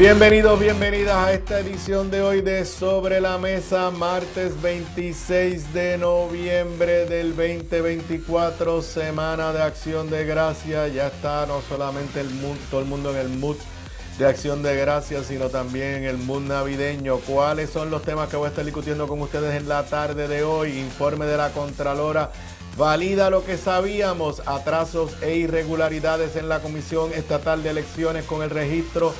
Bienvenidos, bienvenidas a esta edición de hoy de Sobre la Mesa, martes 26 de noviembre del 2024, Semana de Acción de Gracias. Ya está no solamente todo el mundo en el mood de Acción de Gracias, sino también en el mood navideño. ¿Cuáles son los temas que voy a estar discutiendo con ustedes en la tarde de hoy? Informe de la Contralora valida lo que sabíamos, atrasos e irregularidades en la Comisión Estatal de Elecciones con el registro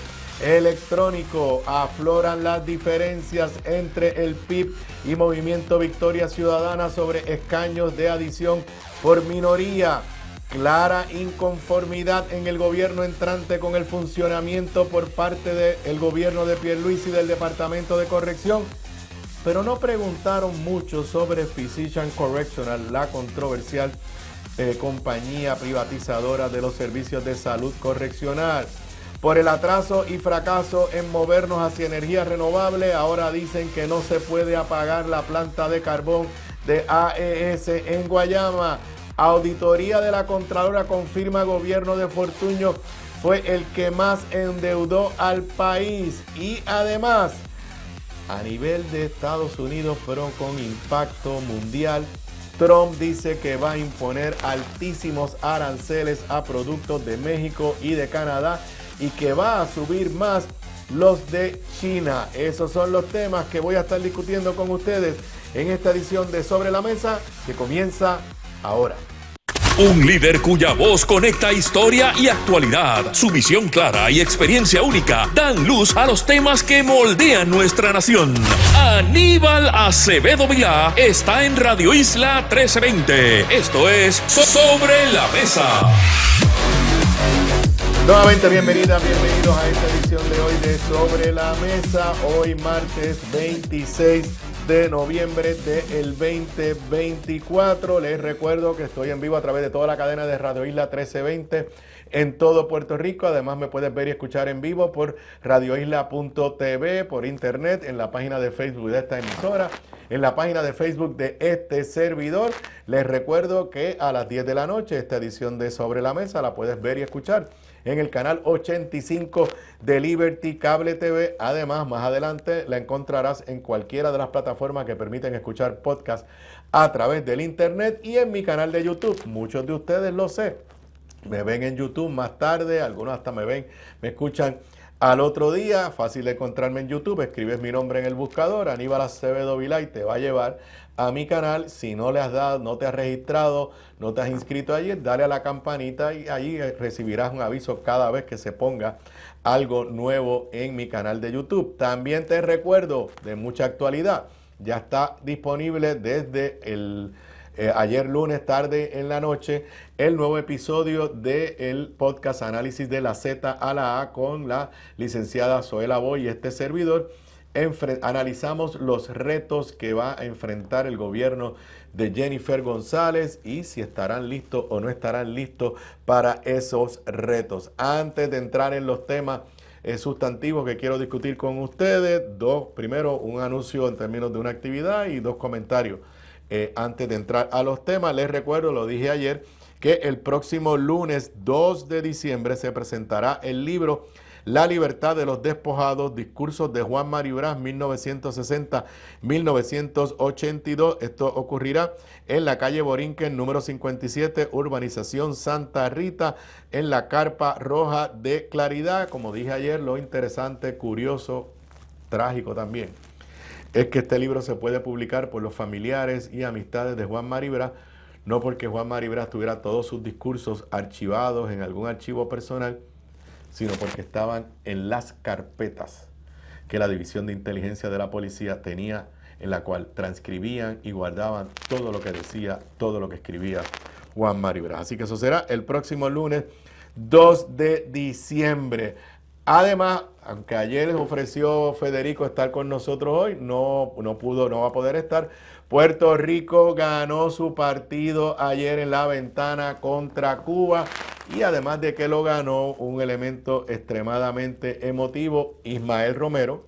electrónico. Afloran las diferencias entre el PIB y Movimiento Victoria Ciudadana sobre escaños de adición por minoría. Clara inconformidad en el gobierno entrante con el funcionamiento por parte del gobierno de Pierluisi y del Departamento de Corrección. Pero no preguntaron mucho sobre Physician Correctional, la controversial compañía privatizadora de los servicios de salud correccional. Por el atraso y fracaso en movernos hacia energía renovable, ahora dicen que no se puede apagar la planta de carbón de AES en Guayama. Auditoría de la Contralora confirma gobierno de Fortuño fue el que más endeudó al país. Y además, a nivel de Estados Unidos, pero con impacto mundial, Trump dice que va a imponer altísimos aranceles a productos de México y de Canadá y que va a subir más los de China. Esos son los temas que voy a estar discutiendo con ustedes en esta edición de Sobre la Mesa, que comienza ahora. Un líder cuya voz conecta historia y actualidad. Su visión clara y experiencia única dan luz a los temas que moldean nuestra nación. Aníbal Acevedo Vilá está en Radio Isla 1320. Esto es Sobre la Mesa. Nuevamente bienvenidos a esta edición de hoy de Sobre la Mesa. Hoy martes 26 de noviembre del 2024. Les recuerdo que estoy en vivo a través de toda la cadena de Radio Isla 1320 en todo Puerto Rico. Además me puedes ver y escuchar en vivo por radioisla.tv, por internet, en la página de Facebook de esta emisora, en la página de Facebook de este servidor. Les recuerdo que a las 10 de la noche esta edición de Sobre la Mesa la puedes ver y escuchar en el canal 85 de Liberty Cable TV. Además, más adelante la encontrarás en cualquiera de las plataformas que permiten escuchar podcast a través del internet y en mi canal de YouTube. Muchos de ustedes lo sé, me ven en YouTube más tarde, algunos hasta me escuchan al otro día. Fácil de encontrarme en YouTube, escribes mi nombre en el buscador, Aníbal Acevedo Vilá, y te va a llevar a mi canal. Si no le has dado, no te has registrado, no te has inscrito allí, dale a la campanita y ahí recibirás un aviso cada vez que se ponga algo nuevo en mi canal de YouTube. También te recuerdo, de mucha actualidad, ya está disponible desde ayer lunes tarde en la noche el nuevo episodio del podcast Análisis de la Z a la A con la licenciada Zoela Boy y este servidor. Analizamos los retos que va a enfrentar el gobierno de Jennifer González y si estarán listos o no estarán listos para esos retos. Antes de entrar en los temas sustantivos que quiero discutir con ustedes, primero un anuncio en términos de una actividad y dos comentarios. Antes de entrar a los temas, les recuerdo, lo dije ayer, que el próximo lunes 2 de diciembre se presentará el libro La Libertad de los Despojados, discursos de Juan Mari Brás, 1960-1982. Esto ocurrirá en la calle Borinquen, número 57, urbanización Santa Rita, en la Carpa Roja de Claridad. Como dije ayer, lo interesante, curioso, trágico también, es que este libro se puede publicar por los familiares y amistades de Juan Mari Brás, no porque Juan Mari Brás tuviera todos sus discursos archivados en algún archivo personal, sino porque estaban en las carpetas que la División de Inteligencia de la Policía tenía, en la cual transcribían y guardaban todo lo que decía, todo lo que escribía Juan Mari Brás. Así que eso será el próximo lunes 2 de diciembre. Además, aunque ayer les ofreció Federico estar con nosotros hoy, no va a poder estar. Puerto Rico ganó su partido ayer en la ventana contra Cuba y además de que lo ganó, un elemento extremadamente emotivo, Ismael Romero,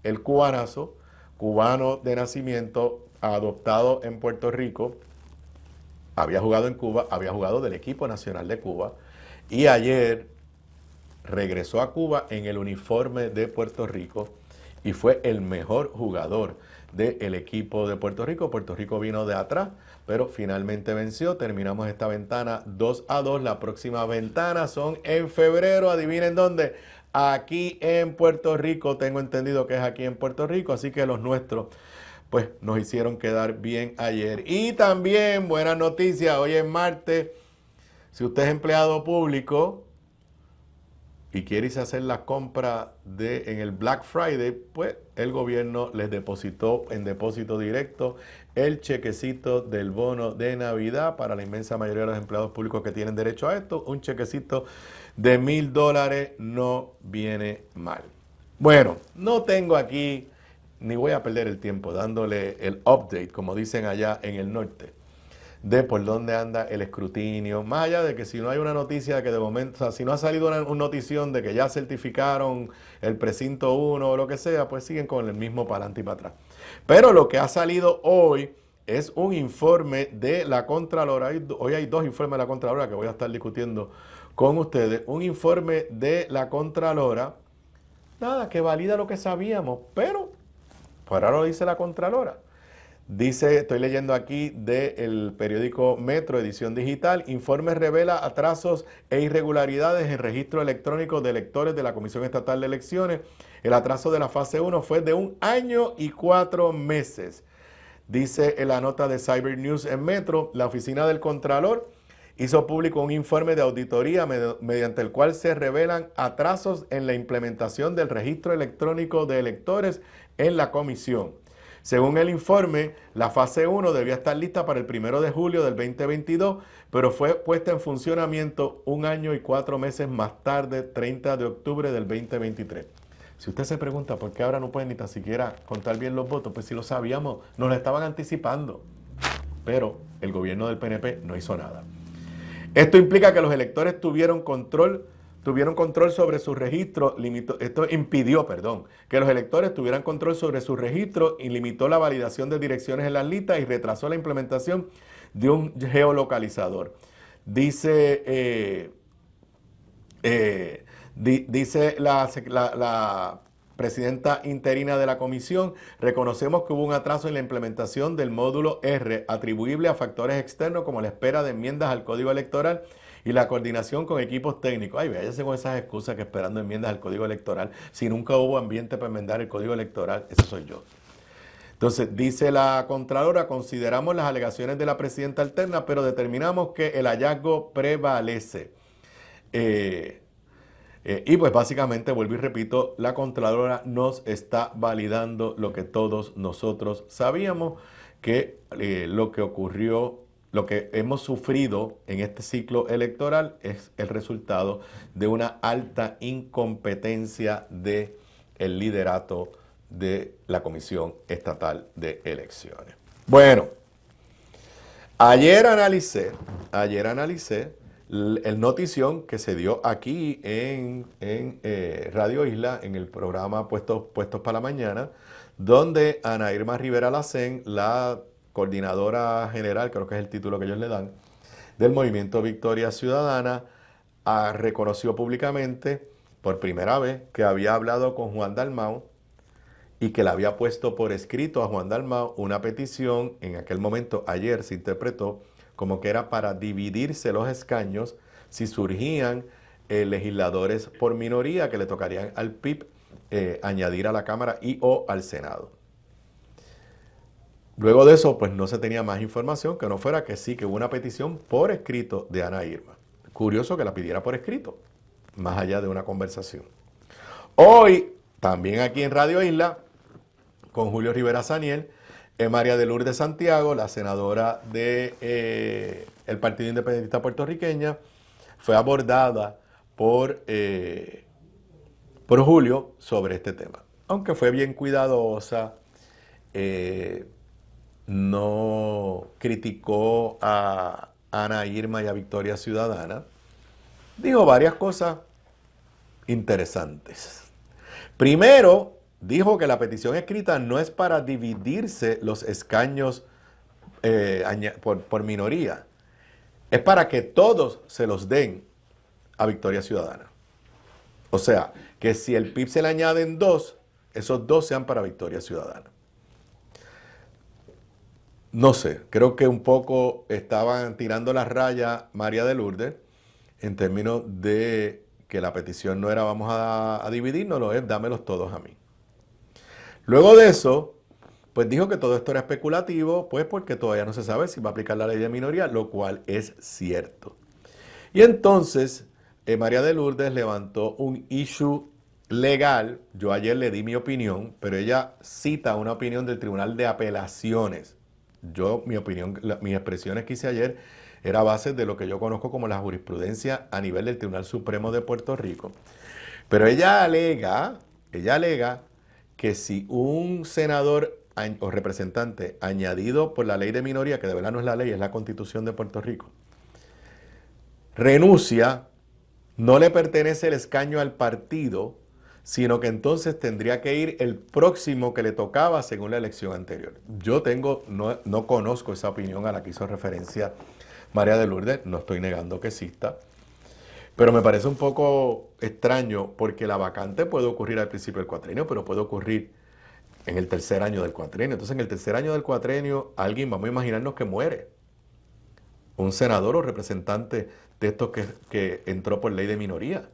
el cubanazo, cubano de nacimiento, adoptado en Puerto Rico, había jugado en Cuba, había jugado del equipo nacional de Cuba y ayer regresó a Cuba en el uniforme de Puerto Rico y fue el mejor jugador del equipo de Puerto Rico. Puerto Rico vino de atrás, pero finalmente venció. Terminamos esta ventana 2-2. La próxima ventana son en febrero. Adivinen dónde. Aquí en Puerto Rico. Tengo entendido que es aquí en Puerto Rico. Así que los nuestros, pues, nos hicieron quedar bien ayer. Y también, buenas noticias, hoy es martes. Si usted es empleado público y quiere irse a hacer la compra en el Black Friday, pues el gobierno les depositó en depósito directo el chequecito del bono de Navidad para la inmensa mayoría de los empleados públicos que tienen derecho a esto. Un chequecito de $1,000 no viene mal. Bueno, no tengo aquí, ni voy a perder el tiempo dándole el update, como dicen allá en el norte, de por dónde anda el escrutinio, más allá de que si no hay una noticia que de momento, o sea, si no ha salido una notición de que ya certificaron el precinto 1 o lo que sea, pues siguen con el mismo para adelante y para atrás. Pero lo que ha salido hoy es un informe de la Contralora. Hoy hay 2 informes de la Contralora que voy a estar discutiendo con ustedes. Un informe de la Contralora, nada, que valida lo que sabíamos, pero por ahora lo dice la Contralora. Dice, estoy leyendo aquí del periódico Metro, edición digital, informe revela atrasos e irregularidades en registro electrónico de electores de la Comisión Estatal de Elecciones. El atraso de la fase 1 fue de 1 año y 4 meses. Dice en la nota de Cyber News en Metro, la oficina del Contralor hizo público un informe de auditoría mediante el cual se revelan atrasos en la implementación del registro electrónico de electores en la comisión. Según el informe, la fase 1 debía estar lista para el 1 de julio del 2022, pero fue puesta en funcionamiento 1 año y 4 meses más tarde, 30 de octubre del 2023. Si usted se pregunta por qué ahora no pueden ni tan siquiera contar bien los votos, pues si lo sabíamos, nos lo estaban anticipando. Pero el gobierno del PNP no hizo nada. Esto implica que los electores tuvieron control sobre su registro, esto impidió que los electores tuvieran control sobre su registro y limitó la validación de direcciones en las listas y retrasó la implementación de un geolocalizador. Dice la presidenta interina de la comisión, reconocemos que hubo un atraso en la implementación del módulo R atribuible a factores externos como la espera de enmiendas al Código Electoral y la coordinación con equipos técnicos. Ay, váyase con esas excusas que esperando enmiendas al Código Electoral. Si nunca hubo ambiente para enmendar el Código Electoral, ese soy yo. Entonces, dice la Contralora, consideramos las alegaciones de la presidenta alterna, pero determinamos que el hallazgo prevalece. Y pues básicamente, vuelvo y repito, la Contralora nos está validando lo que todos nosotros sabíamos, que lo que ocurrió, lo que hemos sufrido en este ciclo electoral es el resultado de una alta incompetencia del liderato de la Comisión Estatal de Elecciones. Bueno, ayer analicé el notición que se dio aquí en Radio Isla, en el programa Puestos para la Mañana, donde Ana Irma Rivera Lacén, la coordinadora general, creo que es el título que ellos le dan, del Movimiento Victoria Ciudadana, reconoció públicamente por primera vez que había hablado con Juan Dalmau y que le había puesto por escrito a Juan Dalmau una petición. En aquel momento, ayer se interpretó como que era para dividirse los escaños si surgían legisladores por minoría que le tocarían al PIB añadir a la Cámara y o al Senado. Luego de eso, pues no se tenía más información que no fuera que sí, que hubo una petición por escrito de Ana Irma. Curioso que la pidiera por escrito, más allá de una conversación. Hoy, también aquí en Radio Isla, con Julio Rivera Saniel, María de Lourdes Santiago, la senadora del Partido Independentista Puertorriqueña, fue abordada por Julio sobre este tema. Aunque fue bien cuidadosa, no criticó a Ana Irma y a Victoria Ciudadana, dijo varias cosas interesantes. Primero, dijo que la petición escrita no es para dividirse los escaños por minoría, es para que todos se los den a Victoria Ciudadana. O sea, que si el PIB se le añaden 2, esos 2 sean para Victoria Ciudadana. No sé, creo que un poco estaban tirando la raya María de Lourdes en términos de que la petición no era vamos a dividirnos, es dámelos todos a mí. Luego de eso, pues dijo que todo esto era especulativo, pues porque todavía no se sabe si va a aplicar la ley de minoría, lo cual es cierto. Y entonces, María de Lourdes levantó un issue legal. Yo ayer le di mi opinión, pero ella cita una opinión del Tribunal de Apelaciones. Mi opinión, mis expresiones que hice ayer era a base de lo que yo conozco como la jurisprudencia a nivel del Tribunal Supremo de Puerto Rico. Pero ella alega que si un senador o representante añadido por la ley de minoría, que de verdad no es la ley, es la Constitución de Puerto Rico, renuncia, no le pertenece el escaño al partido, sino que entonces tendría que ir el próximo que le tocaba según la elección anterior. Yo no conozco esa opinión a la que hizo referencia María de Lourdes, no estoy negando que exista, pero me parece un poco extraño porque la vacante puede ocurrir al principio del cuatrienio, pero puede ocurrir en el tercer año del cuatrienio. Entonces, en el tercer año del cuatrienio, alguien, vamos a imaginarnos que muere. Un senador o representante de estos que entró por ley de minoría.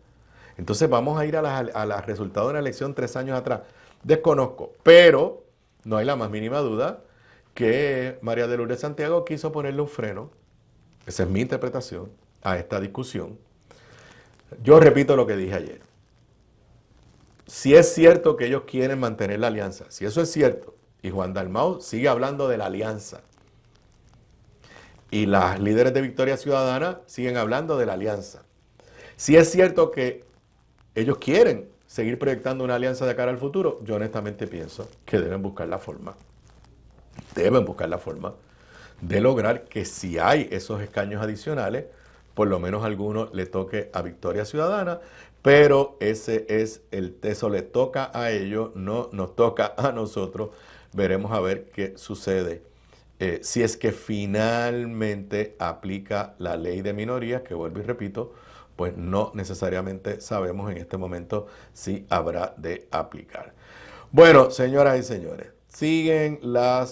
Entonces, vamos a ir a los resultados de una elección 3 años atrás. Desconozco, pero no hay la más mínima duda que María de Lourdes Santiago quiso ponerle un freno, esa es mi interpretación, a esta discusión. Yo repito lo que dije ayer. Si es cierto que ellos quieren mantener la alianza, si eso es cierto, y Juan Dalmau sigue hablando de la alianza, y las líderes de Victoria Ciudadana siguen hablando de la alianza, si es cierto que ellos quieren seguir proyectando una alianza de cara al futuro, yo honestamente pienso que deben buscar la forma de lograr que si hay esos escaños adicionales, por lo menos alguno le toque a Victoria Ciudadana, pero eso le toca a ellos, no nos toca a nosotros. Veremos a ver qué sucede. Si es que finalmente aplica la ley de minorías, que vuelvo y repito, pues no necesariamente sabemos en este momento si habrá de aplicar. Bueno, señoras y señores, siguen la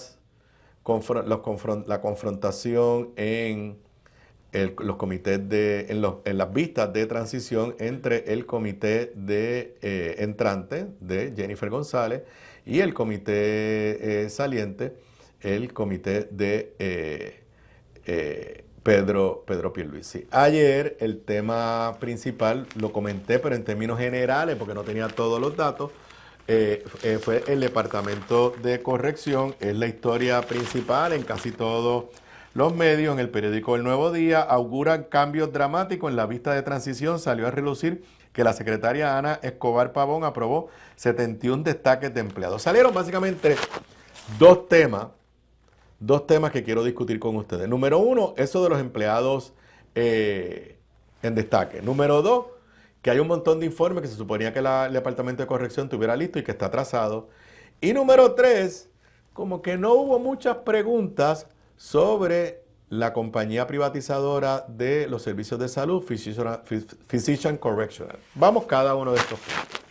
confrontación en los comités en las vistas de transición entre el comité de entrante de Jennifer González y el comité saliente, el comité de Pedro Pierluisi. Ayer el tema principal lo comenté, pero en términos generales, porque no tenía todos los datos, fue el Departamento de Corrección. Es la historia principal en casi todos los medios. En el periódico El Nuevo Día auguran cambios dramáticos en la vista de transición. Salió a relucir que la secretaria Ana Escobar Pavón aprobó 71 destaques de empleados. Salieron básicamente dos temas que quiero discutir con ustedes. Número uno, eso de los empleados en destaque. Número dos, que hay un montón de informes que se suponía que el Departamento de Corrección tuviera listo y que está atrasado. Y número tres, como que no hubo muchas preguntas sobre la compañía privatizadora de los servicios de salud, Physician Correctional. Vamos cada uno de estos puntos.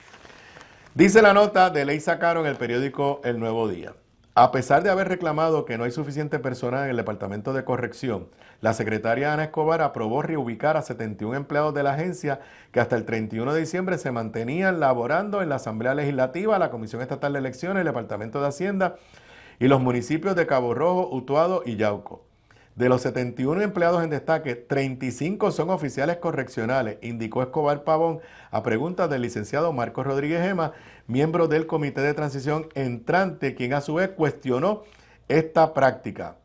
Dice la nota de Leisa Caro en el periódico El Nuevo Día. A pesar de haber reclamado que no hay suficiente personal en el Departamento de Corrección, la secretaria Ana Escobar aprobó reubicar a 71 empleados de la agencia que hasta el 31 de diciembre se mantenían laborando en la Asamblea Legislativa, la Comisión Estatal de Elecciones, el Departamento de Hacienda y los municipios de Cabo Rojo, Utuado y Yauco. De los 71 empleados en destaque, 35 son oficiales correccionales, indicó Escobar Pavón a preguntas del licenciado Marcos Rodríguez Gema, miembro del Comité de Transición entrante, quien a su vez cuestionó esta práctica.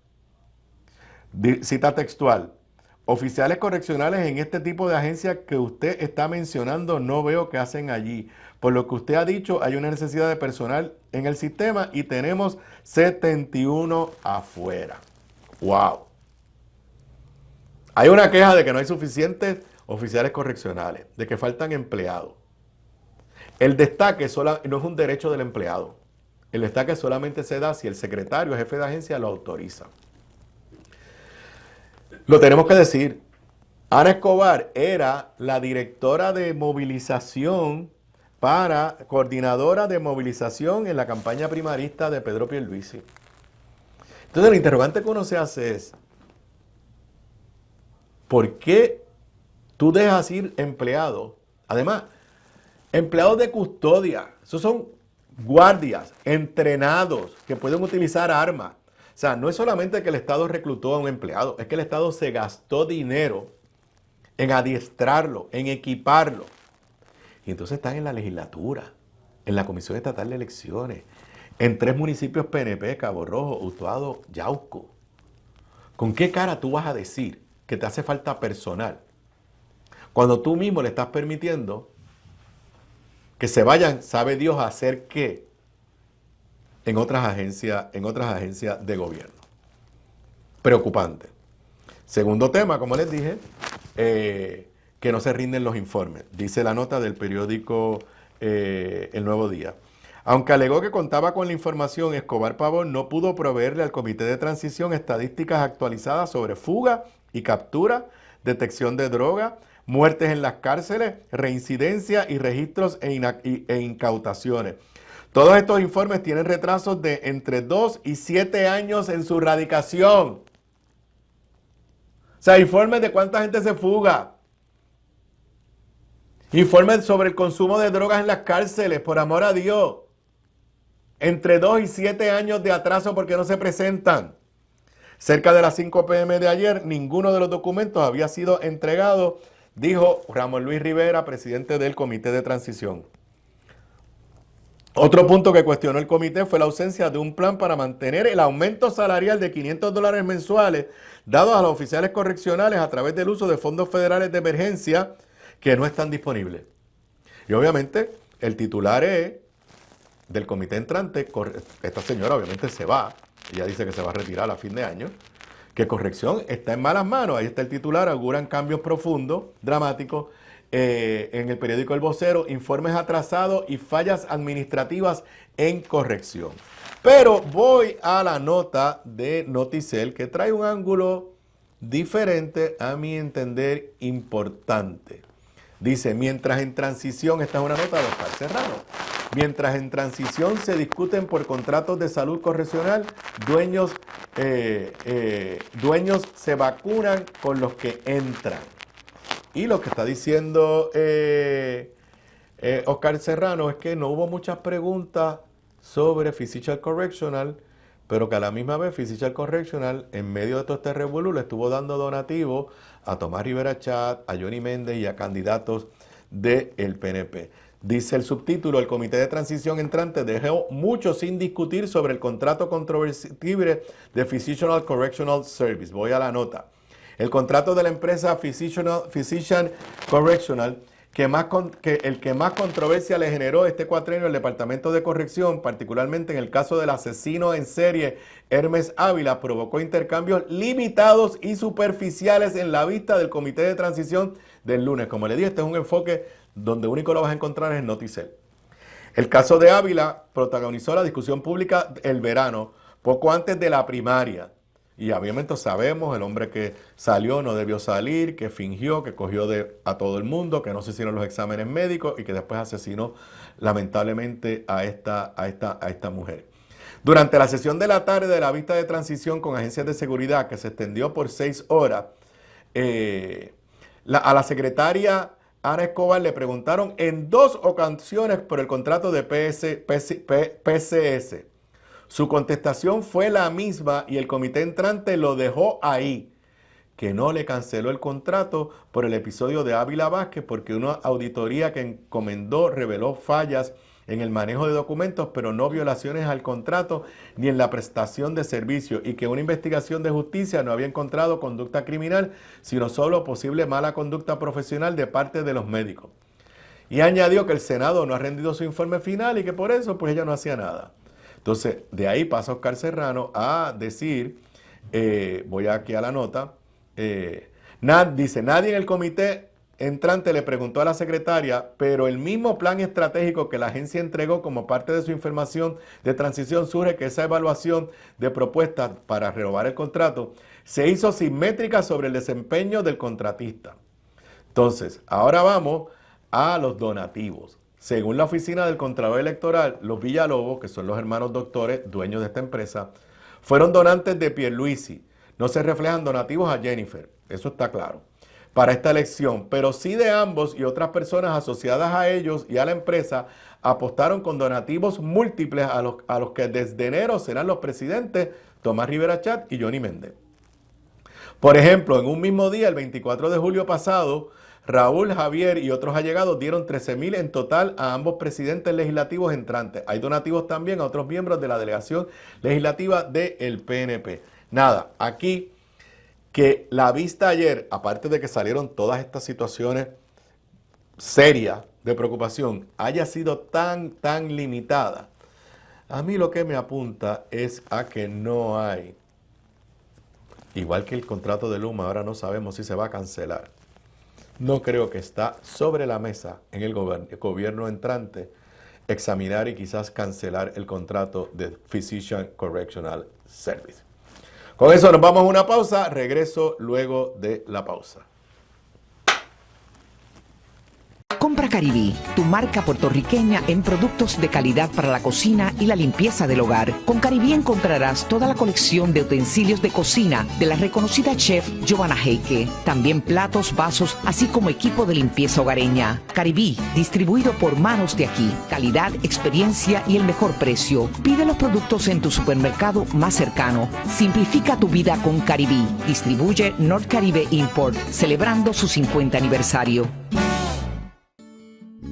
Cita textual: oficiales correccionales en este tipo de agencias que usted está mencionando no veo que hacen allí. Por lo que usted ha dicho, hay una necesidad de personal en el sistema y tenemos 71 afuera. ¡Wow! Hay una queja de que no hay suficientes oficiales correccionales, de que faltan empleados. El destaque no es un derecho del empleado. El destaque solamente se da si el secretario o jefe de agencia lo autoriza. Lo tenemos que decir. Ana Escobar era la directora de movilización coordinadora de movilización en la campaña primarista de Pedro Pierluisi. Entonces el interrogante que uno se hace es, ¿por qué tú dejas ir empleados? Además, empleados de custodia, esos son guardias entrenados que pueden utilizar armas. O sea, no es solamente que el Estado reclutó a un empleado, es que el Estado se gastó dinero en adiestrarlo, en equiparlo. Y entonces están en la legislatura, en la Comisión Estatal de Elecciones, en 3 municipios PNP, Cabo Rojo, Utuado, Yauco. ¿Con qué cara tú vas a decir que te hace falta personal cuando tú mismo le estás permitiendo que se vayan, sabe Dios, a hacer qué en otras agencias de gobierno? Preocupante. Segundo tema, como les dije, que no se rinden los informes. Dice la nota del periódico El Nuevo Día. Aunque alegó que contaba con la información, Escobar Pavón no pudo proveerle al Comité de Transición estadísticas actualizadas sobre fuga y captura, detección de droga, muertes en las cárceles, reincidencia y registros e incautaciones. Todos estos informes tienen retrasos de entre 2 y 7 años en su radicación. O sea, informes de cuánta gente se fuga. Informes sobre el consumo de drogas en las cárceles, por amor a Dios. Entre 2 y 7 años de atraso porque no se presentan. Cerca de las 5 p.m. de ayer, ninguno de los documentos había sido entregado, dijo Ramón Luis Rivera, presidente del Comité de Transición. Otro punto que cuestionó el comité fue la ausencia de un plan para mantener el aumento salarial de $500 mensuales dados a los oficiales correccionales a través del uso de fondos federales de emergencia que no están disponibles. Y obviamente el titular del comité entrante, esta señora obviamente se va, ella dice que se va a retirar a fin de año, que corrección está en malas manos, ahí está el titular, auguran cambios profundos, dramáticos, en el periódico El Vocero, informes atrasados y fallas administrativas en corrección. Pero voy a la nota de Noticel que trae un ángulo diferente, a mi entender, importante. Dice, mientras en transición, esta es una nota de Oscar Serrano, mientras en transición se discuten por contratos de salud correccional, dueños se vacunan con los que entran. Y lo que está diciendo Oscar Serrano es que no hubo muchas preguntas sobre Physical Correctional, pero que a la misma vez Physical Correctional, en medio de todo este revolú, le estuvo dando donativo a Tomás Rivera Chat, a Johnny Méndez y a candidatos del PNP. Dice el subtítulo, el Comité de Transición entrante dejó mucho sin discutir sobre el contrato controvertible de Physician Correctional Service. Voy a la nota. El contrato de la empresa Physician Correctional, el que más controversia le generó este cuatrenio al Departamento de Corrección, particularmente en el caso del asesino en serie Hermes Ávila, provocó intercambios limitados y superficiales en la vista del Comité de Transición del lunes. Como le dije, este es un enfoque donde único lo vas a encontrar en Noticel. El caso de Ávila protagonizó la discusión pública el verano, poco antes de la primaria. Y obviamente sabemos, el hombre que salió no debió salir, que fingió, que cogió a todo el mundo, que no se hicieron los exámenes médicos y que después asesinó lamentablemente a esta mujer. Durante la sesión de la tarde de la vista de transición con agencias de seguridad que se extendió por 6 horas, a la secretaria Ana Escobar le preguntaron en 2 ocasiones por el contrato de PCS. Su contestación fue la misma y el comité entrante lo dejó ahí, que no le canceló el contrato por el episodio de Ávila Vázquez porque una auditoría que encomendó reveló fallas en el manejo de documentos, pero no violaciones al contrato ni en la prestación de servicios, y que una investigación de justicia no había encontrado conducta criminal, sino solo posible mala conducta profesional de parte de los médicos. Y añadió que el Senado no ha rendido su informe final y que por eso pues ella no hacía nada. Entonces, de ahí pasa Oscar Serrano a decir, voy aquí a la nota, dice, nadie en el comité entrante le preguntó a la secretaria, pero el mismo plan estratégico que la agencia entregó como parte de su información de transición surge que esa evaluación de propuestas para renovar el contrato se hizo simétrica sobre el desempeño del contratista. Entonces, ahora vamos a los donativos. Según la oficina del Contralor Electoral, los Villalobos, que son los hermanos doctores, dueños de esta empresa, fueron donantes de Pierluisi. No se reflejan donativos a Jennifer, eso está claro, para esta elección, pero sí de ambos y otras personas asociadas a ellos y a la empresa apostaron con donativos múltiples a los que desde enero serán los presidentes Tomás Rivera Chat y Johnny Méndez. Por ejemplo, en un mismo día, el 24 de julio pasado, Raúl, Javier y otros allegados dieron 13,000 en total a ambos presidentes legislativos entrantes. Hay donativos también a otros miembros de la delegación legislativa del PNP. Nada, aquí que la vista ayer, aparte de que salieron todas estas situaciones serias de preocupación, haya sido tan limitada, a mí lo que me apunta es a que no hay, igual que el contrato de Luma, ahora no sabemos si se va a cancelar. No creo que está sobre la mesa en el gobierno entrante examinar y quizás cancelar el contrato de Physician Correctional Service. Con eso nos vamos a una pausa. Regreso luego de la pausa. Compra Caribí, tu marca puertorriqueña en productos de calidad para la cocina y la limpieza del hogar. Con Caribí encontrarás toda la colección de utensilios de cocina de la reconocida chef Giovanna Heike. También platos, vasos, así como equipo de limpieza hogareña. Caribí, distribuido por Manos de Aquí. Calidad, experiencia y el mejor precio. Pide los productos en tu supermercado más cercano. Simplifica tu vida con Caribí. Distribuye North Caribe Import, celebrando su 50 aniversario.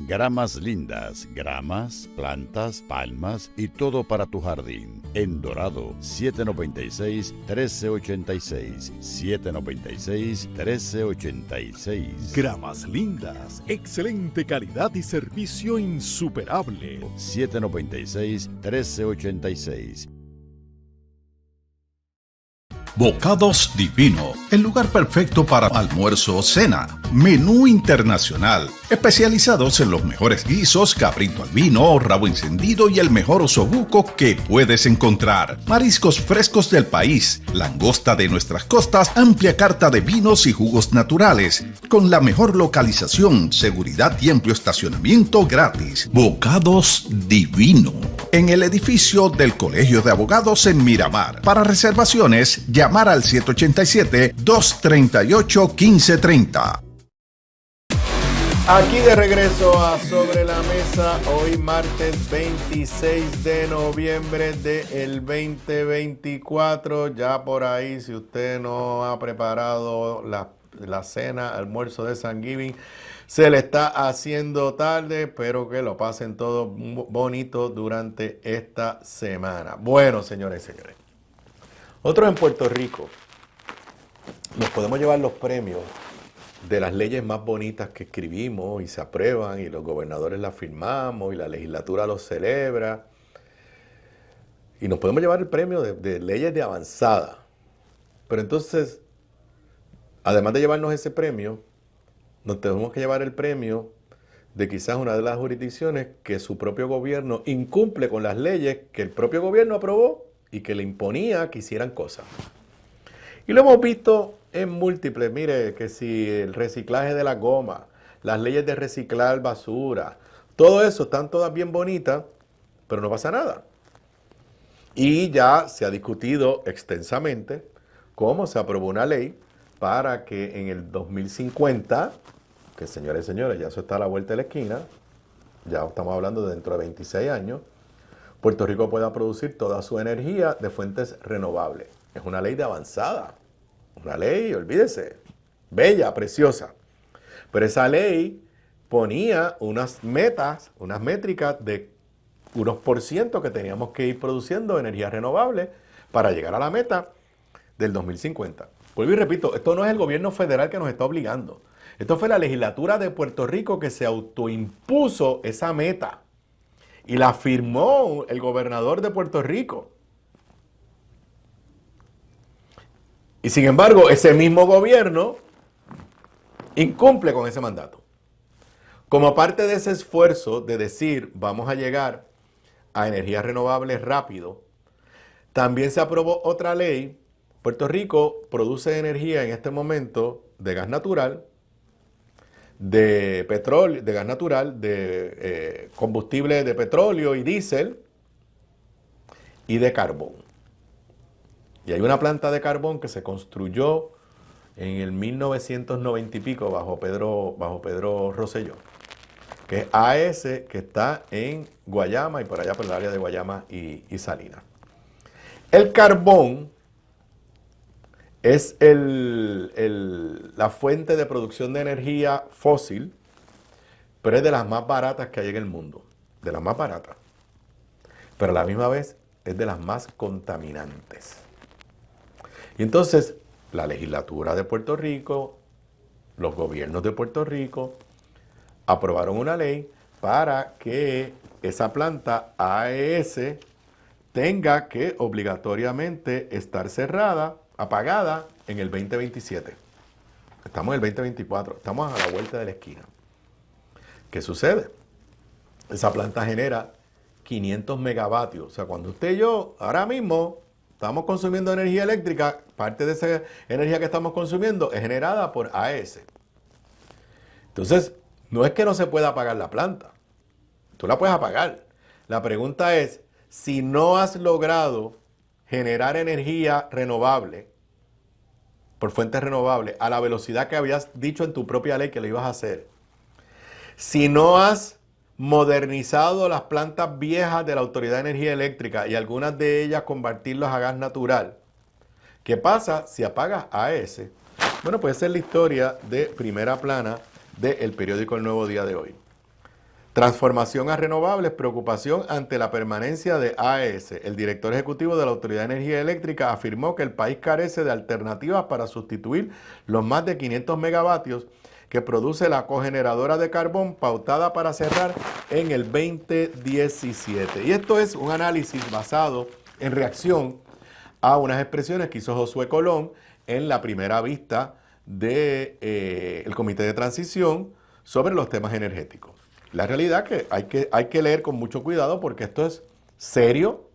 Gramas lindas, gramas, plantas, palmas y todo para tu jardín. En Dorado, 796-1386. 796-1386. Gramas lindas, excelente calidad y servicio insuperable. 796-1386. Bocados Divino, el lugar perfecto para almuerzo o cena. Menú internacional, especializados en los mejores guisos, cabrito al vino, rabo encendido y el mejor osobuco que puedes encontrar. Mariscos frescos del país, langosta de nuestras costas, amplia carta de vinos y jugos naturales, con la mejor localización, seguridad y amplio estacionamiento gratis. Bocados Divino, en el edificio del Colegio de Abogados en Miramar. Para reservaciones, llamar al 787-238-1530. Aquí de regreso a Sobre la Mesa, hoy martes 26 de noviembre del 2024. Ya por ahí, si usted no ha preparado la cena, almuerzo de Thanksgiving, se le está haciendo tarde. Espero que lo pasen todo bonito durante esta semana. Bueno, señores y señores, otros en Puerto Rico nos podemos llevar los premios de las leyes más bonitas que escribimos y se aprueban y los gobernadores las firmamos y la legislatura los celebra. Y nos podemos llevar el premio de leyes de avanzada. Pero entonces, además de llevarnos ese premio, nos tenemos que llevar el premio de quizás una de las jurisdicciones que su propio gobierno incumple con las leyes que el propio gobierno aprobó y que le imponía que hicieran cosas. Y lo hemos visto en múltiples, mire, que si el reciclaje de la goma, las leyes de reciclar basura, todo eso están todas bien bonitas, pero no pasa nada. Y ya se ha discutido extensamente cómo se aprobó una ley para que en el 2050, que señores y señores, ya eso está a la vuelta de la esquina, ya estamos hablando de dentro de 26 años, Puerto Rico pueda producir toda su energía de fuentes renovables. Es una ley de avanzada. Una ley, olvídese, bella, preciosa. Pero esa ley ponía unas metas, unas métricas de unos % que teníamos que ir produciendo energía renovable para llegar a la meta del 2050. Vuelvo y repito, esto no es el gobierno federal que nos está obligando. Esto fue la legislatura de Puerto Rico que se autoimpuso esa meta. Y la firmó el gobernador de Puerto Rico. Y sin embargo, ese mismo gobierno incumple con ese mandato. Como parte de ese esfuerzo de decir vamos a llegar a energías renovables rápido, también se aprobó otra ley. Puerto Rico produce energía en este momento de gas natural, de petróleo, de gas natural, de combustible de petróleo y diésel y de carbón. Y hay una planta de carbón que se construyó en el 1990 y pico bajo Pedro Rosselló, que es AES, que está en Guayama y por allá por el área de Guayama y Salinas. El carbón es la fuente de producción de energía fósil, pero es de las más baratas que hay en el mundo, de las más baratas, pero a la misma vez es de las más contaminantes. Y entonces la legislatura de Puerto Rico, los gobiernos de Puerto Rico, aprobaron una ley para que esa planta AES tenga que obligatoriamente estar cerrada, apagada en el 2027. Estamos en el 2024, estamos a la vuelta de la esquina. ¿Qué sucede? Esa planta genera 500 megavatios. O sea, cuando usted y yo ahora mismo estamos consumiendo energía eléctrica, parte de esa energía que estamos consumiendo es generada por AES. Entonces, no es que no se pueda apagar la planta. Tú la puedes apagar. La pregunta es, si no has logrado generar energía renovable, por fuentes renovables, a la velocidad que habías dicho en tu propia ley que lo ibas a hacer, si no has modernizado las plantas viejas de la Autoridad de Energía Eléctrica y algunas de ellas convertirlas a gas natural, ¿qué pasa si apagas AES? Bueno, puede ser la historia de primera plana del periódico El Nuevo Día de hoy. Transformación a renovables, preocupación ante la permanencia de AES. El director ejecutivo de la Autoridad de Energía Eléctrica afirmó que el país carece de alternativas para sustituir los más de 500 megavatios que produce la cogeneradora de carbón pautada para cerrar en el 2017. Y esto es un análisis basado en reacción a unas expresiones que hizo Josué Colón en la primera vista del Comité de Transición sobre los temas energéticos. La realidad es que hay que leer con mucho cuidado porque esto es serio.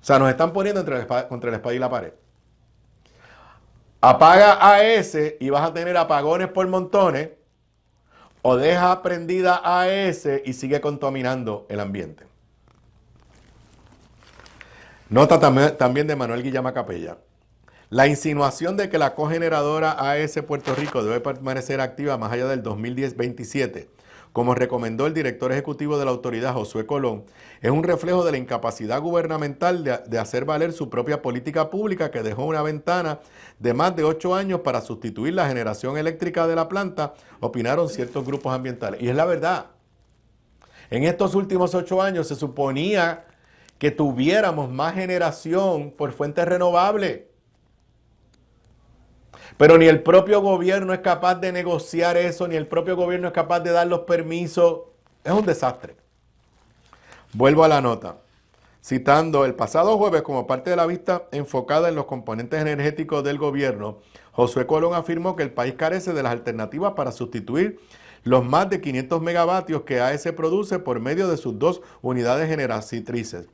O sea, nos están poniendo contra la espada y la pared. Apaga AES y vas a tener apagones por montones, o deja prendida AES y sigue contaminando el ambiente. Nota también de Manuel Guillama Capella. La insinuación de que la cogeneradora AES Puerto Rico debe permanecer activa más allá del 2027, como recomendó el director ejecutivo de la autoridad, Josué Colón, es un reflejo de la incapacidad gubernamental de hacer valer su propia política pública que dejó una ventana de más de 8 años para sustituir la generación eléctrica de la planta, opinaron ciertos grupos ambientales. Y es la verdad. En estos últimos 8 años se suponía que tuviéramos más generación por fuentes renovables. Pero ni el propio gobierno es capaz de negociar eso, ni el propio gobierno es capaz de dar los permisos. Es un desastre. Vuelvo a la nota. Citando el pasado jueves como parte de la vista enfocada en los componentes energéticos del gobierno, Josué Colón afirmó que el país carece de las alternativas para sustituir los más de 500 megavatios que AES produce por medio de sus 2 unidades generatrices.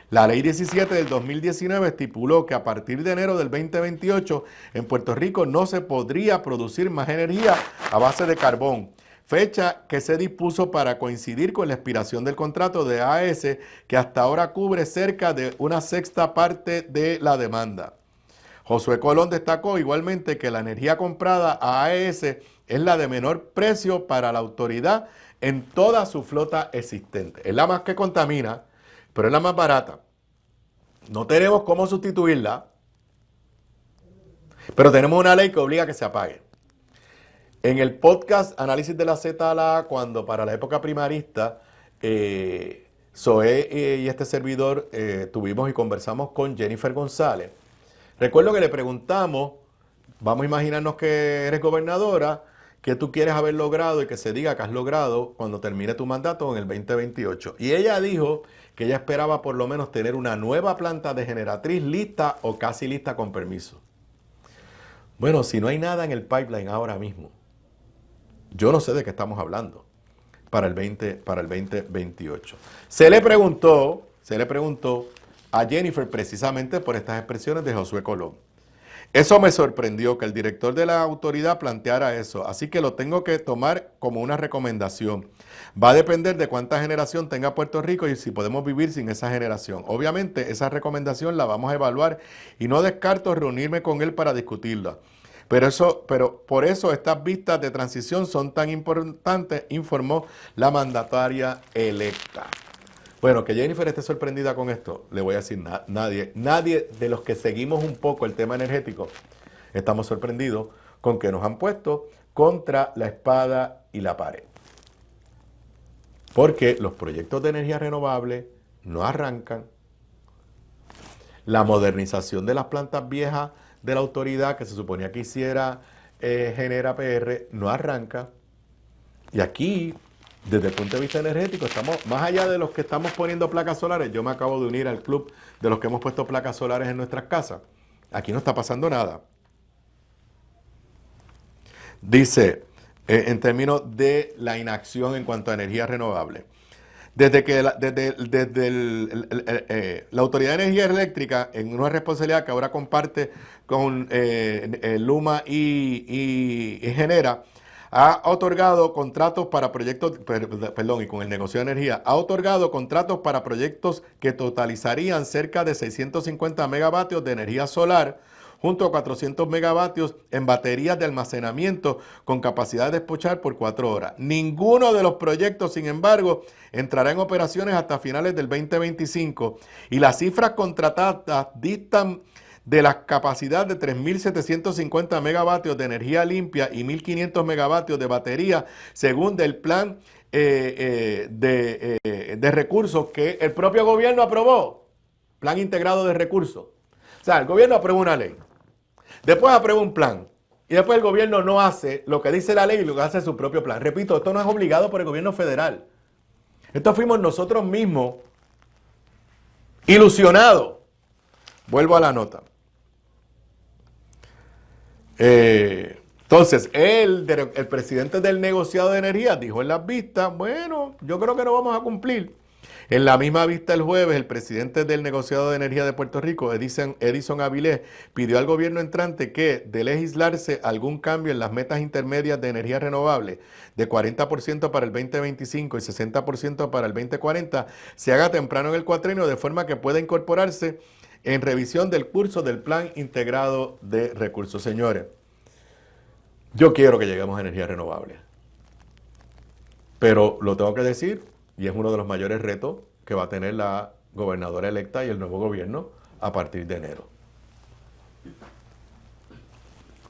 La Ley 17 del 2019 estipuló que a partir de enero del 2028 en Puerto Rico no se podría producir más energía a base de carbón, fecha que se dispuso para coincidir con la expiración del contrato de AES, que hasta ahora cubre cerca de 1/6 parte de la demanda. Josué Colón destacó igualmente que la energía comprada a AES es la de menor precio para la autoridad en toda su flota existente. Es la más que contamina, pero es la más barata. No tenemos cómo sustituirla, pero tenemos una ley que obliga a que se apague. En el podcast Análisis de la Z a la A, cuando para la época primarista, Zoé y este servidor tuvimos y conversamos con Jennifer González, recuerdo que le preguntamos, vamos a imaginarnos que eres gobernadora, ¿qué tú quieres haber logrado y que se diga que has logrado cuando termine tu mandato en el 2028? Y ella dijo que ella esperaba por lo menos tener una nueva planta de generatriz lista o casi lista con permiso. Bueno, si no hay nada en el pipeline ahora mismo, Yo no sé de qué estamos hablando para el 2028. Se le preguntó a Jennifer precisamente por estas expresiones de Josué Colón. Eso me sorprendió que el director de la autoridad planteara eso, así que lo tengo que tomar como una recomendación. Va a depender de cuánta generación tenga Puerto Rico y si podemos vivir sin esa generación. Obviamente esa recomendación la vamos a evaluar y no descarto reunirme con él para discutirla. Pero por eso estas vistas de transición son tan importantes, informó la mandataria electa. Bueno, que Jennifer esté sorprendida con esto, le voy a decir, nadie de los que seguimos un poco el tema energético, estamos sorprendidos con que nos han puesto contra la espada y la pared. Porque los proyectos de energía renovable no arrancan. La modernización de las plantas viejas de la autoridad que se suponía que hiciera Genera PR no arranca. Y aquí, desde el punto de vista energético, estamos más allá de los que estamos poniendo placas solares. Yo me acabo de unir al club de los que hemos puesto placas solares en nuestras casas. Aquí no está pasando nada. Dice, en términos de la inacción en cuanto a energía renovable. Desde que la Autoridad de Energía Eléctrica, en una responsabilidad que ahora comparte con Luma y Genera, ha otorgado contratos para proyectos, y con el negocio de energía, ha otorgado contratos para proyectos que totalizarían cerca de 650 megavatios de energía solar, junto a 400 megavatios en baterías de almacenamiento con capacidad de despachar por 4 horas. Ninguno de los proyectos, sin embargo, entrará en operaciones hasta finales del 2025 y las cifras contratadas distan de la capacidad de 3.750 megavatios de energía limpia y 1.500 megavatios de batería, según del plan de recursos que el propio gobierno aprobó. Plan integrado de recursos. O sea, el gobierno aprueba una ley. Después aprueba un plan y después el gobierno no hace lo que dice la ley y lo que hace su propio plan. Repito, esto no es obligado por el gobierno federal. Esto fuimos nosotros mismos ilusionados. Vuelvo a la nota. Entonces, el presidente del negociado de energía dijo en las vistas, bueno, yo creo que no vamos a cumplir. En la misma vista el jueves, el presidente del negociado de energía de Puerto Rico, Edison Avilés, pidió al gobierno entrante que, de legislarse algún cambio en las metas intermedias de energía renovable de 40% para el 2025 y 60% para el 2040, se haga temprano en el cuatrienio de forma que pueda incorporarse en revisión del curso del Plan Integrado de Recursos. Señores, yo quiero que lleguemos a energía renovable, pero lo tengo que decir, y es uno de los mayores retos que va a tener la gobernadora electa y el nuevo gobierno a partir de enero.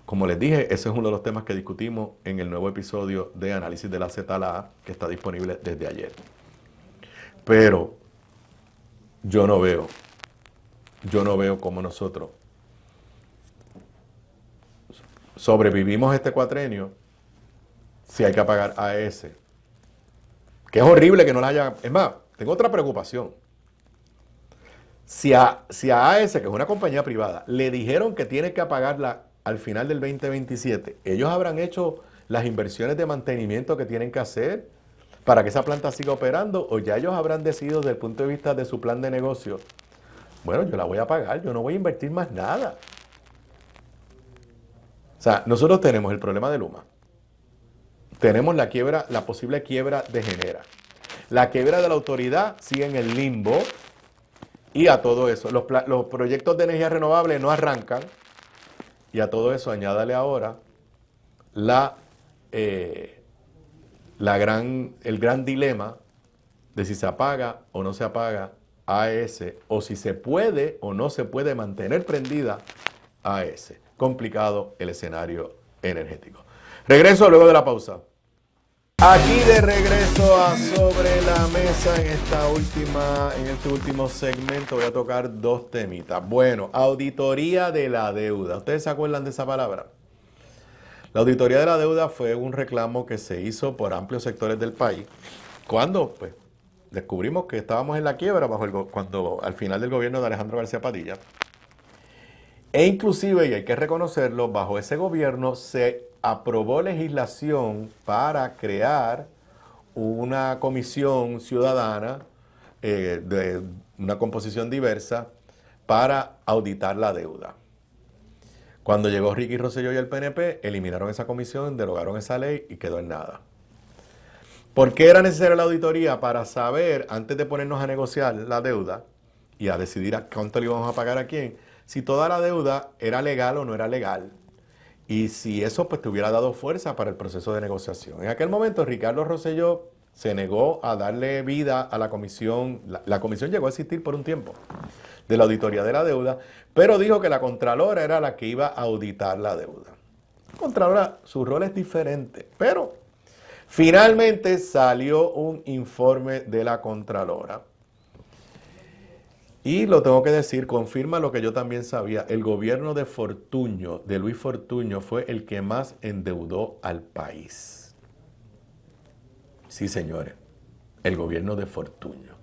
Como les dije, ese es uno de los temas que discutimos en el nuevo episodio de Análisis de la Z que está disponible desde ayer. Pero yo no veo cómo nosotros sobrevivimos este cuatrenio si hay que pagar AES. Que es horrible que no la haya... Es más, tengo otra preocupación. Si a AES, que es una compañía privada, le dijeron que tiene que pagarla al final del 2027, ellos habrán hecho las inversiones de mantenimiento que tienen que hacer para que esa planta siga operando, o ya ellos habrán decidido desde el punto de vista de su plan de negocio, bueno, yo la voy a pagar, yo no voy a invertir más nada. O sea, nosotros tenemos el problema de Luma. Tenemos la posible quiebra de Genera. La quiebra de la autoridad sigue en el limbo. Y a todo eso, los proyectos de energía renovable no arrancan. Y a todo eso añádale ahora el gran dilema de si se apaga o no se apaga AES, o si se puede o no se puede mantener prendida AES. Complicado el escenario energético. Regreso luego de la pausa. Aquí de regreso a Sobre la Mesa en este último segmento voy a tocar dos temitas. Bueno, auditoría de la deuda. ¿Ustedes se acuerdan de esa palabra? La auditoría de la deuda fue un reclamo que se hizo por amplios sectores del país cuando descubrimos que estábamos en la quiebra cuando al final del gobierno de Alejandro García Padilla. E inclusive, y hay que reconocerlo, bajo ese gobierno se aprobó legislación para crear una comisión ciudadana de una composición diversa para auditar la deuda. Cuando llegó Ricky Rosselló y el PNP, eliminaron esa comisión, derogaron esa ley y quedó en nada. ¿Por qué era necesaria la auditoría? Para saber, antes de ponernos a negociar la deuda y a decidir a cuánto le íbamos a pagar a quién, si toda la deuda era legal o no era legal. Y si eso pues te hubiera dado fuerza para el proceso de negociación. En aquel momento Ricardo Rosselló se negó a darle vida a la comisión. La comisión llegó a existir por un tiempo de la auditoría de la deuda, pero dijo que la Contralora era la que iba a auditar la deuda. La Contralora, su rol es diferente, pero finalmente salió un informe de la Contralora. Y lo tengo que decir, confirma lo que yo también sabía. El gobierno de Fortuño, de Luis Fortuño, fue el que más endeudó al país. Sí, señores, el gobierno de Fortuño.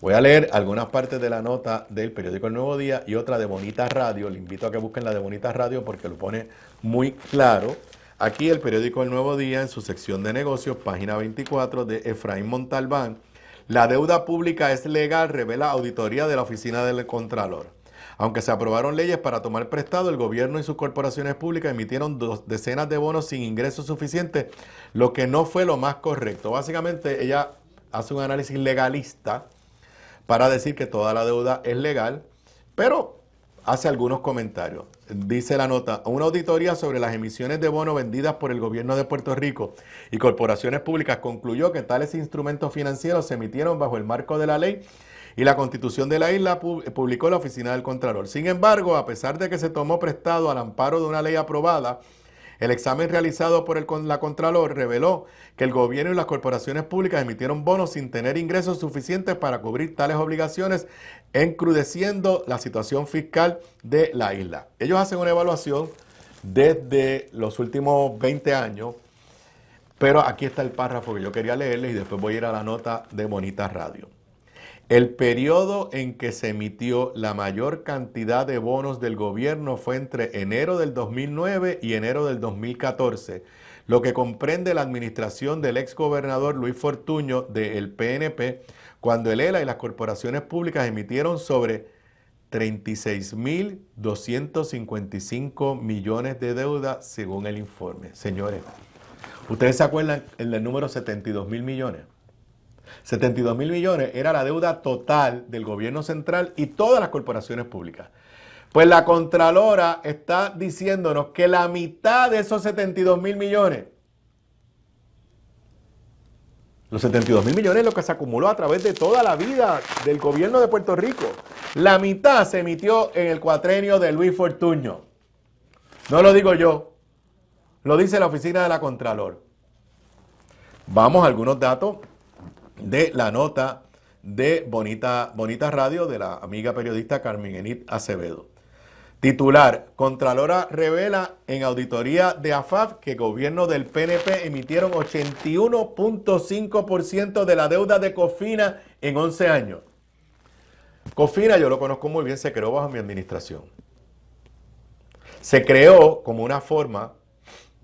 Voy a leer algunas partes de la nota del periódico El Nuevo Día y otra de Bonita Radio. Le invito a que busquen la de Bonita Radio porque lo pone muy claro. Aquí el periódico El Nuevo Día, en su sección de negocios, página 24, de Efraín Montalbán. La deuda pública es legal, revela auditoría de la Oficina del Contralor. Aunque se aprobaron leyes para tomar prestado, el gobierno y sus corporaciones públicas emitieron decenas de bonos sin ingresos suficientes, lo que no fue lo más correcto. Básicamente, ella hace un análisis legalista para decir que toda la deuda es legal, pero hace algunos comentarios. Dice la nota, una auditoría sobre las emisiones de bonos vendidas por el gobierno de Puerto Rico y corporaciones públicas concluyó que tales instrumentos financieros se emitieron bajo el marco de la ley y la Constitución de la isla, publicó la Oficina del Contralor. Sin embargo, a pesar de que se tomó prestado al amparo de una ley aprobada, el examen realizado por la Contralor reveló que el gobierno y las corporaciones públicas emitieron bonos sin tener ingresos suficientes para cubrir tales obligaciones, encrudeciendo la situación fiscal de la isla. Ellos hacen una evaluación desde los últimos 20 años, pero aquí está el párrafo que yo quería leerles y después voy a ir a la nota de Bonita Radio. El periodo en que se emitió la mayor cantidad de bonos del gobierno fue entre enero del 2009 y enero del 2014, lo que comprende la administración del exgobernador Luis Fortuño del PNP, cuando el ELA y las corporaciones públicas emitieron sobre 36.255 millones de deuda según el informe. Señores, ¿ustedes se acuerdan del número 72.000 millones? 72.000 millones era la deuda total del gobierno central y todas las corporaciones públicas. Pues la Contralora está diciéndonos que la mitad de esos 72.000 millones, los 72.000 millones es lo que se acumuló a través de toda la vida del gobierno de Puerto Rico. La mitad se emitió en el cuatrenio de Luis Fortuño. No lo digo yo, lo dice la Oficina de la Contralor. Vamos a algunos datos de la nota de Bonita Radio de la amiga periodista Carmen Enid Acevedo. Titular, Contralora revela en auditoría de AFAF que gobierno del PNP emitieron 81.5% de la deuda de Cofina en 11 años. Cofina, yo lo conozco muy bien, se creó bajo mi administración. Se creó como una forma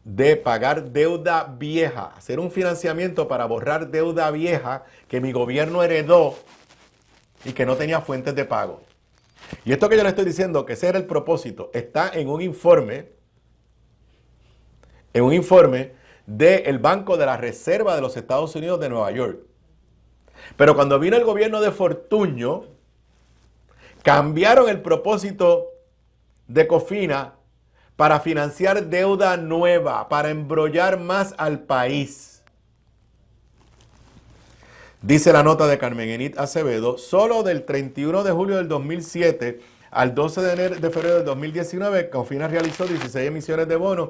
de pagar deuda vieja, hacer un financiamiento para borrar deuda vieja que mi gobierno heredó y que no tenía fuentes de pago. Y esto que yo le estoy diciendo, que ese era el propósito, está en un informe del Banco de la Reserva de los Estados Unidos de Nueva York. Pero cuando vino el gobierno de Fortuño, cambiaron el propósito de Cofina para financiar deuda nueva, para embrollar más al país. Dice la nota de Carmen Enid Acevedo, solo del 31 de julio del 2007 al 12 de febrero del 2019, Cofina realizó 16 emisiones de bonos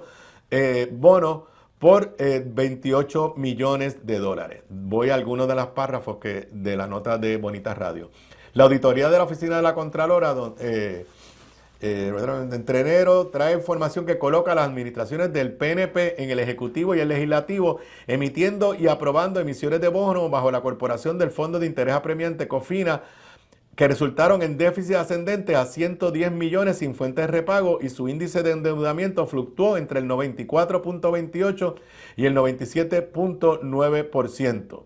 por 28 millones de dólares. Voy a algunos de los párrafos de la nota de Bonita Radio. La auditoría de la Oficina de la Contralora, entre enero, trae información que coloca a las administraciones del PNP en el Ejecutivo y el Legislativo emitiendo y aprobando emisiones de bonos bajo la corporación del Fondo de Interés Apremiante Cofina que resultaron en déficit ascendente a 110 millones sin fuentes de repago y su índice de endeudamiento fluctuó entre el 94.28 y el 97.9%.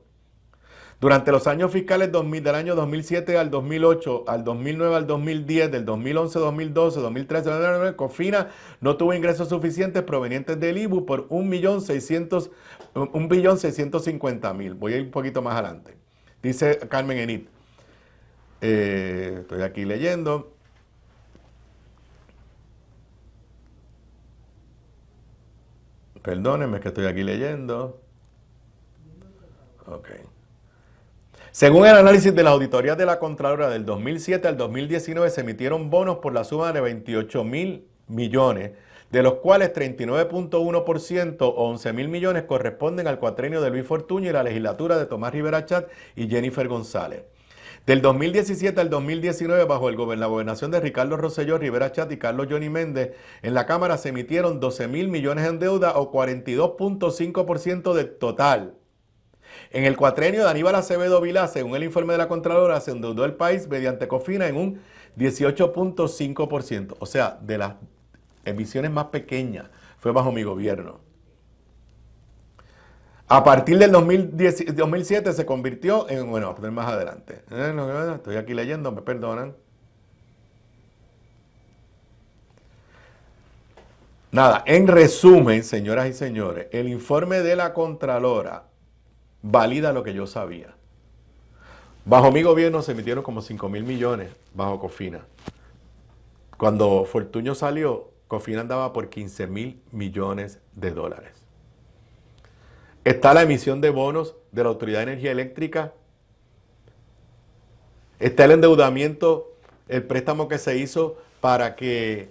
Durante los años fiscales del año 2007 al 2008, al 2009 al 2010, del 2011, 2012, 2013, Cofina no tuvo ingresos suficientes provenientes del IBU por 1.650.000. Voy a ir un poquito más adelante. Dice Carmen Enid. Estoy aquí leyendo. Perdónenme que estoy aquí leyendo. Ok. Según el análisis de las auditorías de la Contralora del 2007 al 2019, se emitieron bonos por la suma de 28.000 millones, de los cuales 39.1% o 11.000 millones corresponden al cuatrenio de Luis Fortuño y la legislatura de Tomás Rivera Chat y Jennifer González. Del 2017 al 2019, bajo la gobernación de Ricardo Rosselló, Rivera Chat y Carlos Johnny Méndez, en la Cámara se emitieron 12.000 millones en deuda o 42.5% del total. En el cuatrenio de Aníbal Acevedo Vilá, según el informe de la Contralora, se endeudó el país mediante Cofina en un 18.5%. O sea, de las emisiones más pequeñas fue bajo mi gobierno. A partir del 2007 se convirtió en, bueno, voy a poner más adelante. Estoy aquí leyendo, me perdonan. Nada, en resumen, señoras y señores, el informe de la Contralora valida lo que yo sabía. Bajo mi gobierno se emitieron como 5.000 millones bajo Cofina. Cuando Fortuño salió, Cofina andaba por 15.000 millones de dólares. Está la emisión de bonos de la Autoridad de Energía Eléctrica. Está el endeudamiento, el préstamo que se hizo para que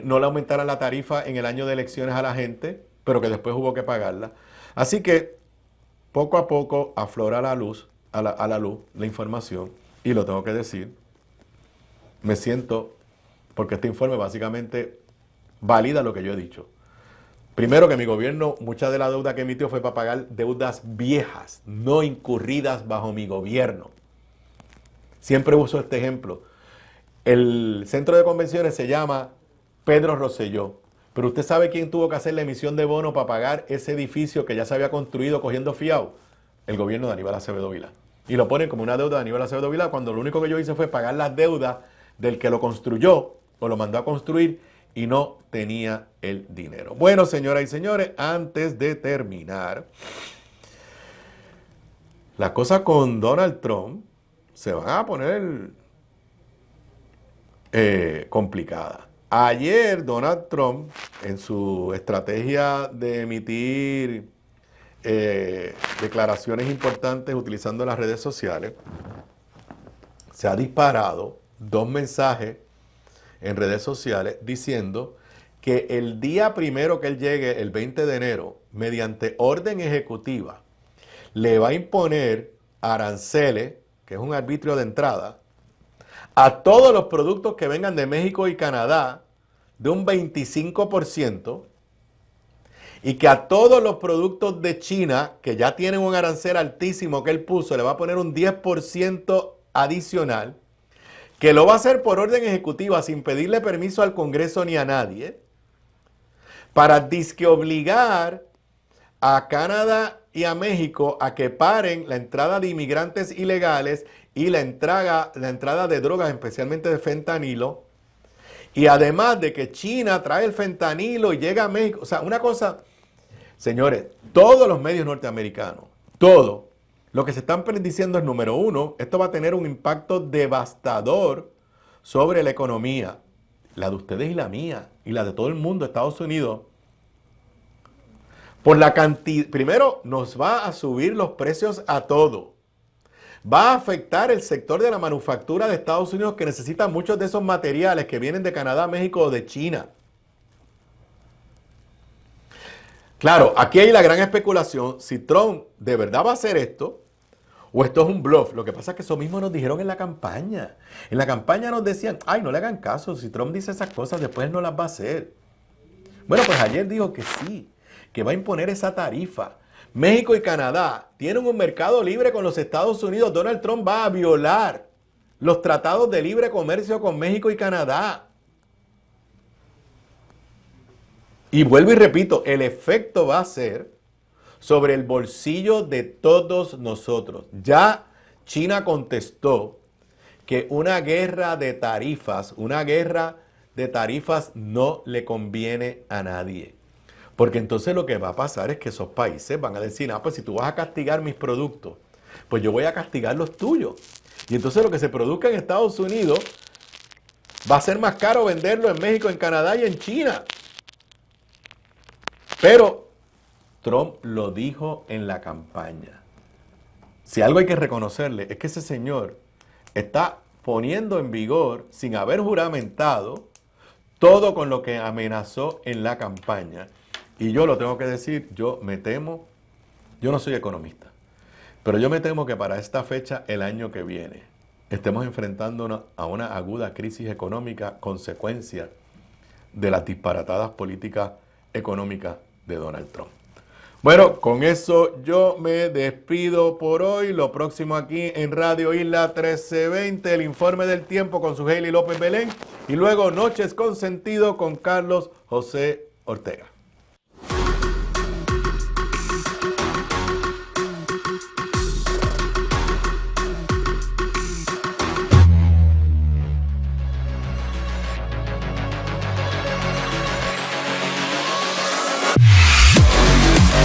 no le aumentaran la tarifa en el año de elecciones a la gente, pero que después hubo que pagarla. Así que poco a poco aflora a la luz la información, y lo tengo que decir. Me siento, porque este informe básicamente valida lo que yo he dicho. Primero, que mi gobierno, mucha de la deuda que emitió fue para pagar deudas viejas, no incurridas bajo mi gobierno. Siempre uso este ejemplo. El centro de convenciones se llama Pedro Rosselló, pero usted sabe quién tuvo que hacer la emisión de bono para pagar ese edificio que ya se había construido cogiendo fiado. El gobierno de Aníbal Acevedo Vilá. Y lo ponen como una deuda de Aníbal Acevedo Vilá, cuando lo único que yo hice fue pagar las deudas del que lo construyó o lo mandó a construir y no tenía el dinero. Bueno, señoras y señores, antes de terminar, las cosas con Donald Trump se van a poner complicadas. Ayer Donald Trump, en su estrategia de emitir declaraciones importantes utilizando las redes sociales, se ha disparado 2 mensajes en redes sociales diciendo que el día primero que él llegue, el 20 de enero, mediante orden ejecutiva, le va a imponer aranceles, que es un arbitrio de entrada, a todos los productos que vengan de México y Canadá de un 25%, y que a todos los productos de China, que ya tienen un arancel altísimo que él puso, le va a poner un 10% adicional, que lo va a hacer por orden ejecutiva sin pedirle permiso al Congreso ni a nadie, para disque obligar a Canadá y a México a que paren la entrada de inmigrantes ilegales y la entrada de drogas, especialmente de fentanilo, y además de que China trae el fentanilo y llega a México. O sea, una cosa, señores, todos los medios norteamericanos, todo lo que se están prediciendo es, número uno, esto va a tener un impacto devastador sobre la economía, la de ustedes y la mía, y la de todo el mundo, Estados Unidos. Por la cantidad, primero, nos va a subir los precios a todo. Va a afectar el sector de la manufactura de Estados Unidos, que necesita muchos de esos materiales que vienen de Canadá, México o de China. Claro, aquí hay la gran especulación si Trump de verdad va a hacer esto o esto es un bluff. Lo que pasa es que eso mismo nos dijeron en la campaña. En la campaña nos decían, ay, no le hagan caso, si Trump dice esas cosas después no las va a hacer. Bueno, pues ayer dijo que sí, que va a imponer esa tarifa. México y Canadá tienen un mercado libre con los Estados Unidos. Donald Trump va a violar los tratados de libre comercio con México y Canadá. Y vuelvo y repito, el efecto va a ser sobre el bolsillo de todos nosotros. Ya China contestó que una guerra de tarifas no le conviene a nadie. Porque entonces lo que va a pasar es que esos países van a decir, pues si tú vas a castigar mis productos, pues yo voy a castigar los tuyos. Y entonces lo que se produzca en Estados Unidos va a ser más caro venderlo en México, en Canadá y en China. Pero Trump lo dijo en la campaña. Si algo hay que reconocerle es que ese señor está poniendo en vigor, sin haber juramentado, todo con lo que amenazó en la campaña. Y yo lo tengo que decir, yo me temo, yo no soy economista, pero yo me temo que para esta fecha, el año que viene, estemos enfrentándonos a una aguda crisis económica, consecuencia de las disparatadas políticas económicas de Donald Trump. Bueno, con eso yo me despido por hoy. Lo próximo aquí en Radio Isla 1320, el informe del tiempo con su Hailey López Belén. Y luego Noches con Sentido con Carlos José Ortega.